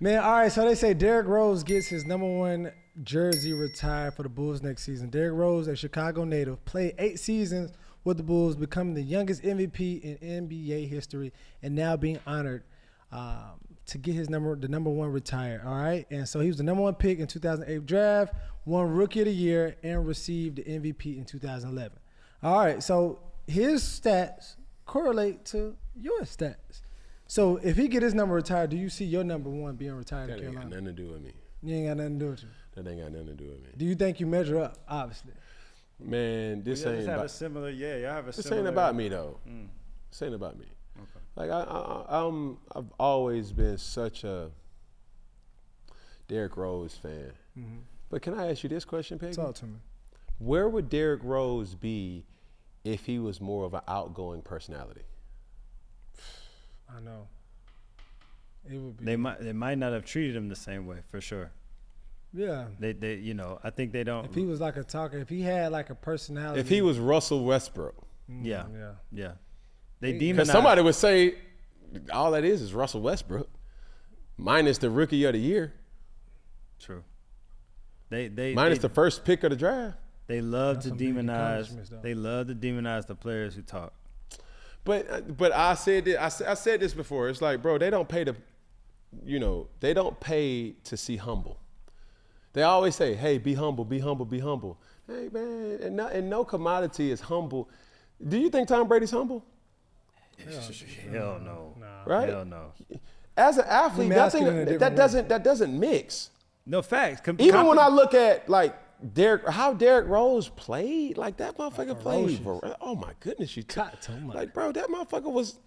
Man, all right, so they say Derrick Rose gets his #1 jersey retired for the Bulls next season. Derrick Rose, a Chicago native, played 8 seasons with the Bulls, becoming the youngest MVP in NBA history and now being honored to get his #1 retired, all right? And so he was the #1 pick in 2008 draft, won Rookie of the Year, and received the MVP in 2011. All right, so his stats correlate to your stats. So if he get his number retired, do you see your #1 being retired in Carolina? That ain't got nothing to do with me. You ain't got nothing to do with you. That ain't got nothing to do with me. Do you think you measure up? Obviously. Man, this ain't about. This ain't about me though. This ain't about me. Okay. Like I've always been such a Derrick Rose fan. Mm-hmm. But can I ask you this question, Peggy? Talk to me. Where would Derrick Rose be if he was more of an outgoing personality? I know. It would be. They might not have treated him the same way, for sure. Yeah. They I think they don't. If he was like a talker, if he had like a personality. If he was Russell Westbrook. Yeah. They demonized. Because somebody would say, all that is Russell Westbrook, minus the Rookie of the Year. True. Minus the first pick of the draft. They love to demonize. They love to demonize the players who talk. But I said this, I said this before. It's like, bro, they don't pay they don't pay to see humble. They always say, hey, be humble, be humble, be humble. Hey, man, and no commodity is humble. Do you think Tom Brady's humble? Hell no. Right? Hell no. As an athlete, that doesn't mix. No facts. Even when I look at like how Derrick Rose played, like that motherfucker played. Oh my goodness, like bro, that motherfucker was.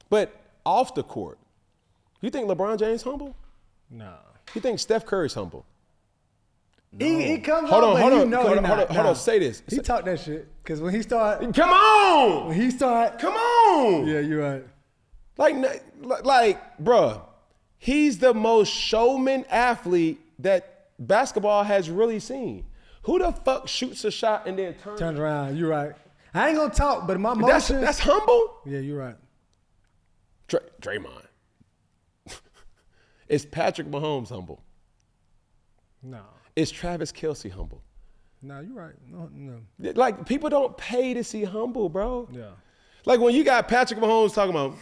But off the court, you think LeBron James humble? No. You think Steph Curry's humble? No. He comes hold on, hold on, say this. He talked that shit because when he started. Come on. When he started. Come on. Yeah, you're right. Like, bruh, he's the most showman athlete that basketball has really seen. Who the fuck shoots a shot and then turns around? You're right. I ain't gonna talk, but my motions. That's humble. Yeah, you're right. Draymond. Is Patrick Mahomes humble? No. Is Travis Kelce humble? No, you're right. No. Like, people don't pay to see humble, bro. Yeah. Like when you got Patrick Mahomes talking about,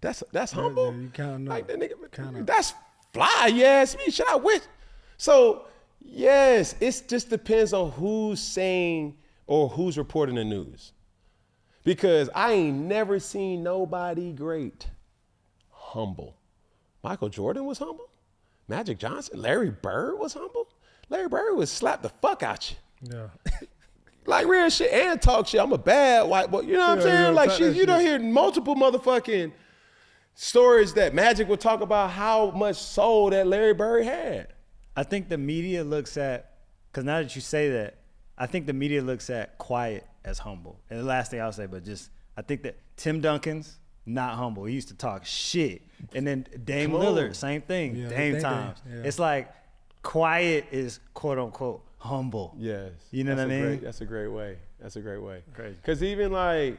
that's humble. Yeah, you kind of know. Like that nigga, that's fly. You ask me. Should I wish? So yes, it just depends on who's saying or who's reporting the news. Because I ain't never seen nobody great humble. Michael Jordan was humble. Magic Johnson, Larry Bird was humble. Larry Bird would slap the fuck out you. Yeah. Like real shit and talk shit. I'm a bad white boy. You know what I'm saying? Like you don't hear multiple motherfucking stories that Magic would talk about how much soul that Larry Bird had. I think the media looks at, because now that you say that, I think the media looks at quiet as humble. And the last thing I'll say, but just, I think that Tim Duncan's not humble. He used to talk shit. And then Dame Lillard, same thing. Yeah, Dame times. Yeah. It's like quiet is quote unquote humble. Yes. You know what I mean? That's a great way. That's a great way. Crazy. Because even like,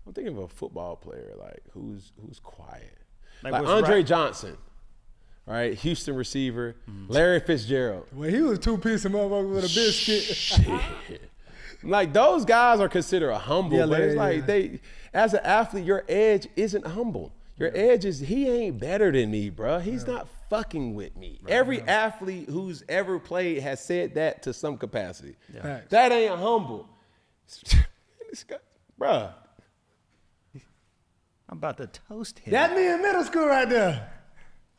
I'm thinking of a football player like who's quiet. Like Andre Johnson, right? Houston receiver. Larry Fitzgerald. Well, he was two-piece motherfucker with a biscuit. Shit. Like those guys are considered humble, but it's like they, as an athlete, your edge isn't humble. Your edge is he ain't better than me, bro. He's not fucking with me. Right. Every athlete who's ever played has said that to some capacity. Yeah. That ain't humble. Bruh. I'm about to toast him. That me in middle school right there.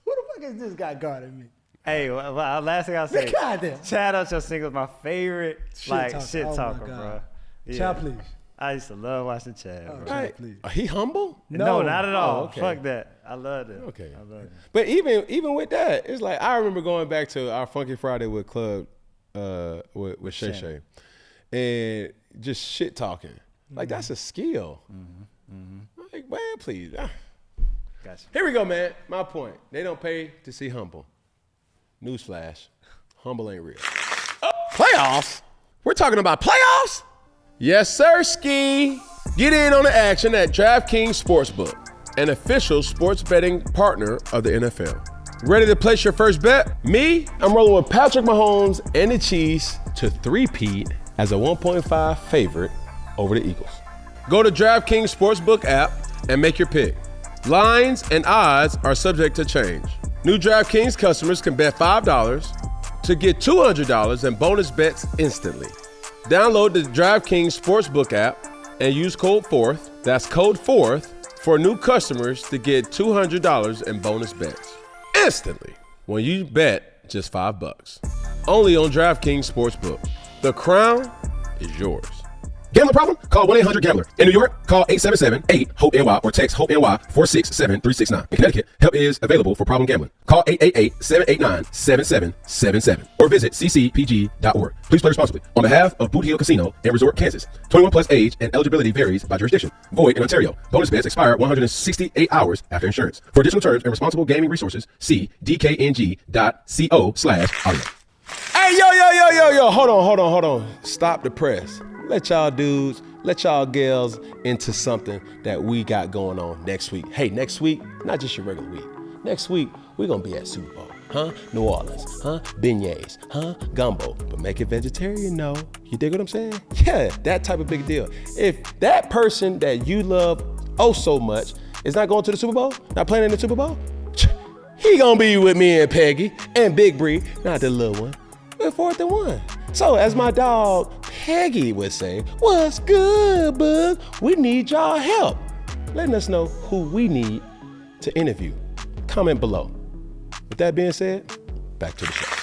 Who the fuck is this guy guarding me? Hey, last thing I'll say. Chad Ochocinco's my favorite shit talker, bro. Yeah. Chad, please. I used to love watching Chad. Oh, Chad, please. He humble? No, not at all. Oh, okay. Fuck that. I loved it. Okay. I loved it. But even with that, it's like I remember going back to our Funky Friday with Club with Shay Shay and just shit talking. Like that's a skill. Like, man, please. Gotcha. Here we go, man. My point. They don't pay to see humble. Newsflash. Humble ain't real. Playoffs? We're talking about playoffs? Yes, sir, Ski. Get in on the action at DraftKings Sportsbook, an official sports betting partner of the NFL. Ready to place your first bet? Me, I'm rolling with Patrick Mahomes and the Chiefs to three-peat as a 1.5 favorite over the Eagles. Go to DraftKings Sportsbook app and make your pick. Lines and odds are subject to change. New DraftKings customers can bet $5 to get $200 in bonus bets instantly. Download the DraftKings Sportsbook app and use code 4th, that's code 4th, for new customers to get $200 in bonus bets instantly when you bet just $5. Only on DraftKings Sportsbook. The crown is yours. Gambling problem? Call 1-800-GAMBLER. In New York, call 877-8-HOPE-NY or text HOPE-NY 467-369. In Connecticut, help is available for problem gambling. Call 888-789-7777 or visit ccpg.org. Please play responsibly. On behalf of Boot Hill Casino and Resort, Kansas. 21 plus age and eligibility varies by jurisdiction. Void in Ontario. Bonus bets expire 168 hours after insurance. For additional terms and responsible gaming resources, see dkng.co/audio. Hey, yo, hold on. Stop the press. Let y'all dudes, let y'all gals into something that we got going on next week. Hey, next week, not just your regular week. Next week, we're gonna be at Super Bowl, New Orleans, beignets, gumbo, but make it vegetarian, no. You dig what I'm saying? Yeah, that type of big deal. If that person that you love oh so much is not going to the Super Bowl, not playing in the Super Bowl, he gonna be with me and Peggy and Big Bree, not the little one. We're 4th and 1. So as my dog Peggy would say, what's good, bud? We need y'all help. Letting us know who we need to interview. Comment below. With that being said, back to the show.